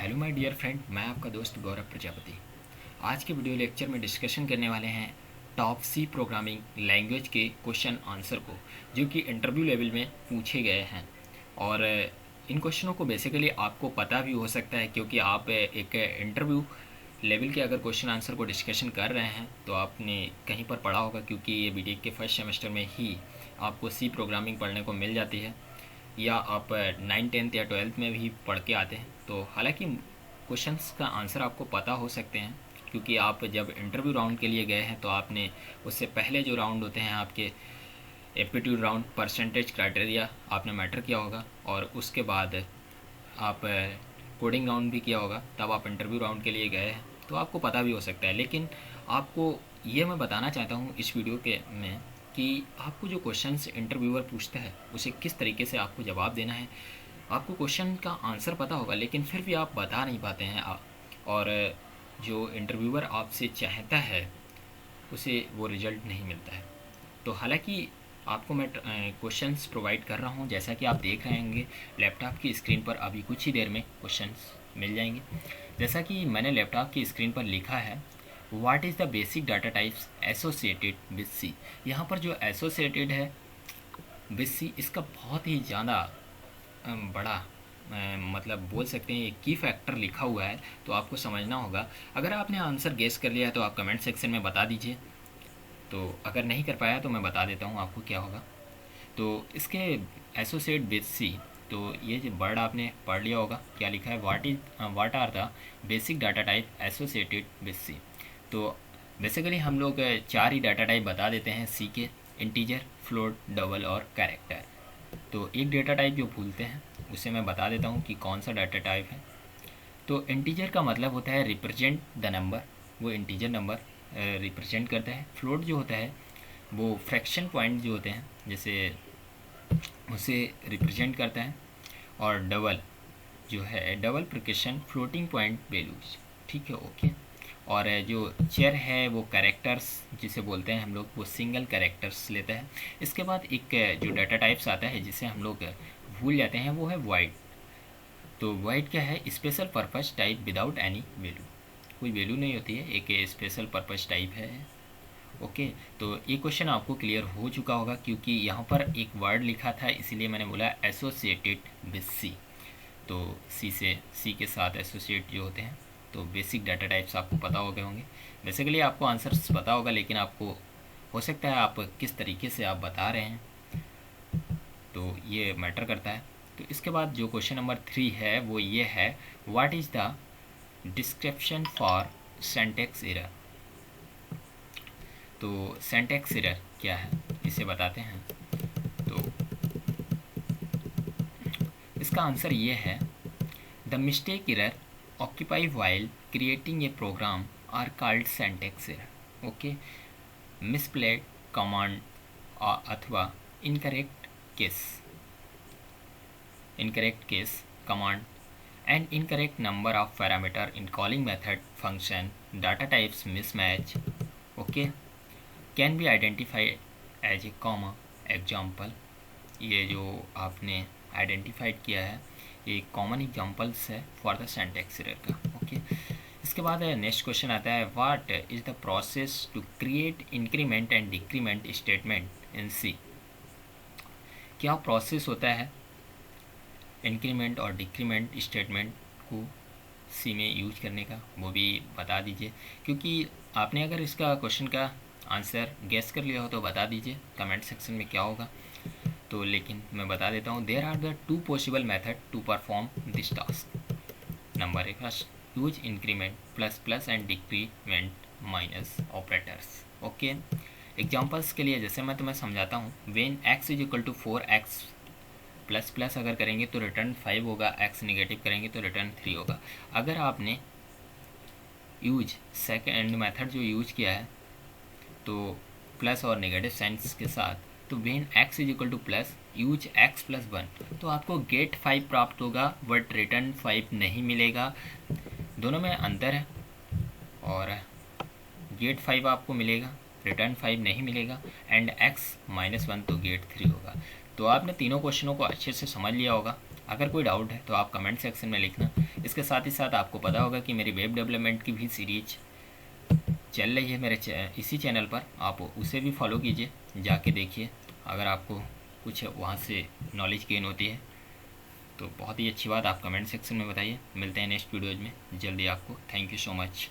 Hello my dear friend, मैं आपका दोस्त गौरव प्रजापति। आज के वीडियो लेक्चर में डिस्कशन करने वाले हैं टॉप सी प्रोग्रामिंग लैंग्वेज के क्वेश्चन आंसर को, जो कि इंटरव्यू लेवल में पूछे गए हैं। और इन क्वेश्चनों को बेसिकली आपको पता भी हो सकता है, क्योंकि आप एक इंटरव्यू लेवल के अगर क्वेश्चन आंसर को डिस्कशन कर रहे हैं तो आपने कहीं पर पढ़ा होगा, क्योंकि ये बीटेक के फर्स्ट सेमेस्टर में ही आपको सी प्रोग्रामिंग पढ़ने को मिल जाती है, या आप 9, 10th या 12th में भी पढ़ के आते हैं। तो हालांकि क्वेश्चंस का आंसर आपको पता हो सकते हैं, क्योंकि आप जब इंटरव्यू राउंड के लिए गए हैं तो आपने उससे पहले जो राउंड होते हैं आपके एप्टीट्यूड राउंड, परसेंटेज क्राइटेरिया आपने मैटर किया होगा, और उसके बाद आप कोडिंग राउंड भी किया होगा, तब आप इंटरव्यू राउंड के लिए गए हैं, तो आपको पता भी हो सकता है। लेकिन आपको ये मैं बताना चाहता हूँ इस वीडियो के में कि आपको जो क्वेश्चंस इंटरव्यूअर पूछता है उसे किस तरीके से आपको जवाब देना है। आपको क्वेश्चन का आंसर पता होगा, लेकिन फिर भी आप बता नहीं पाते हैं और जो इंटरव्यूअर आपसे चाहता है उसे वो रिजल्ट नहीं मिलता है। तो हालांकि आपको मैं क्वेश्चंस प्रोवाइड कर रहा हूँ, जैसा कि आप देख रहे होंगे लैपटॉप की स्क्रीन पर अभी कुछ ही देर में क्वेश्चंस मिल जाएंगे। जैसा कि मैंने लैपटॉप की स्क्रीन पर लिखा है, what is the basic data types associated with C. यहाँ पर जो एसोसिएटेड है विद सी, इसका बहुत ही ज़्यादा बड़ा मतलब बोल सकते हैं की फैक्टर लिखा हुआ है, तो आपको समझना होगा। अगर आपने आंसर गेस कर लिया है तो आप कमेंट सेक्शन में बता दीजिए, तो अगर नहीं कर पाया तो मैं बता देता हूँ आपको क्या होगा। तो इसके एसोसिएट विद सी, तो ये जो वर्ड आपने पढ़ लिया होगा, क्या लिखा है, what are the basic data type associated with C. तो बेसिकली हम लोग 4 ही डाटा टाइप बता देते हैं सी के, इंटीजर, फ्लोट, डबल और कैरेक्टर। तो एक डाटा टाइप जो भूलते हैं उसे मैं बता देता हूँ कि कौन सा डाटा टाइप है। तो इंटीजर का मतलब होता है रिप्रेजेंट द नंबर, वो इंटीजर नंबर रिप्रेजेंट करता है। फ्लोट जो होता है वो फ्रैक्शन पॉइंट जो होते हैं जैसे उसे रिप्रेजेंट करता है। और डबल जो है डबल प्रिकशन फ्लोटिंग पॉइंट वैल्यूज, ठीक है, ओके। और जो चेयर है वो कैरेक्टर्स जिसे बोलते हैं हम लोग, वो सिंगल कैरेक्टर्स लेता है। इसके बाद एक जो डाटा टाइप्स आता है जिसे हम लोग भूल जाते हैं, वो है वाइड। तो वाइड क्या है, special purpose type without any value, कोई वैल्यू नहीं होती है, एक स्पेशल पर्पस टाइप है, ओके। तो ये क्वेश्चन आपको क्लियर हो चुका होगा, क्योंकि यहाँ पर एक वर्ड लिखा था इसीलिए मैंने बोला एसोसिएटेड विद सी। तो सी के साथ एसोसिएट जो होते हैं, तो बेसिक डाटा टाइप्स आपको पता हो गए होंगे। बेसिकली आपको आंसर्स पता होगा, लेकिन आपको हो सकता है आप किस तरीके से आप बता रहे हैं, तो ये मैटर करता है। तो इसके बाद जो क्वेश्चन नंबर 3 है वो ये है, what is the description for syntax error. तो सिंटैक्स एरर क्या है इसे बताते हैं। तो इसका आंसर ये है, the mistake error occupy while creating a program are called syntax error, okay. Misplaced command अथवा incorrect case command and incorrect number of parameter in calling method function data types mismatch, okay, can be identified as a comma example। ये जो आपने identified किया है ये common examples है for the syntax error का, okay. इसके बाद नेक्स्ट क्वेश्चन आता है, what is the process to create increment and decrement statement in C. क्या प्रोसेस होता है इंक्रीमेंट और डिक्रीमेंट स्टेटमेंट को सी में यूज करने का, वो भी बता दीजिए। क्योंकि आपने अगर इसका क्वेश्चन का आंसर गेस कर लिया हो तो बता दीजिए कमेंट सेक्शन में क्या होगा। तो लेकिन मैं बता देता हूँ, there are the 2 possible method to perform this task. Number 1, use increment plus plus and decrement minus operators, okay. Examples के लिए जैसे मैं तुम्हें समझाता हूँ, when x is equal to 4x plus plus अगर करेंगे तो रिटर्न 5 होगा, x नेगेटिव करेंगे तो रिटर्न 3 होगा। अगर आपने यूज सेकेंड मेथड जो यूज किया है तो प्लस और नेगेटिव साइंस के साथ, तो when x is equal two plus use x plus 1, तो आपको गेट 5 प्राप्त होगा बट रिटर्न 5 नहीं मिलेगा। दोनों में अंतर है, और गेट 5 आपको मिलेगा, रिटर्न 5 नहीं मिलेगा, एंड x -1 तो गेट 3 होगा। तो आपने तीनों क्वेश्चनों को अच्छे से समझ लिया होगा। अगर कोई डाउट है तो आप कमेंट सेक्शन में लिखना। इसके साथ ही साथ आपको पता होगा कि मेरी वेब डेवलपमेंट की भी सीरीज चल रही है मेरे इसी चैनल पर, आप उसे भी फॉलो कीजिए, जाके देखिए। अगर आपको कुछ वहाँ से नॉलेज गेन होती है तो बहुत ही अच्छी बात, आप कमेंट सेक्शन में बताइए। मिलते हैं नेक्स्ट वीडियोज़ में जल्दी आपको। Thank you so much.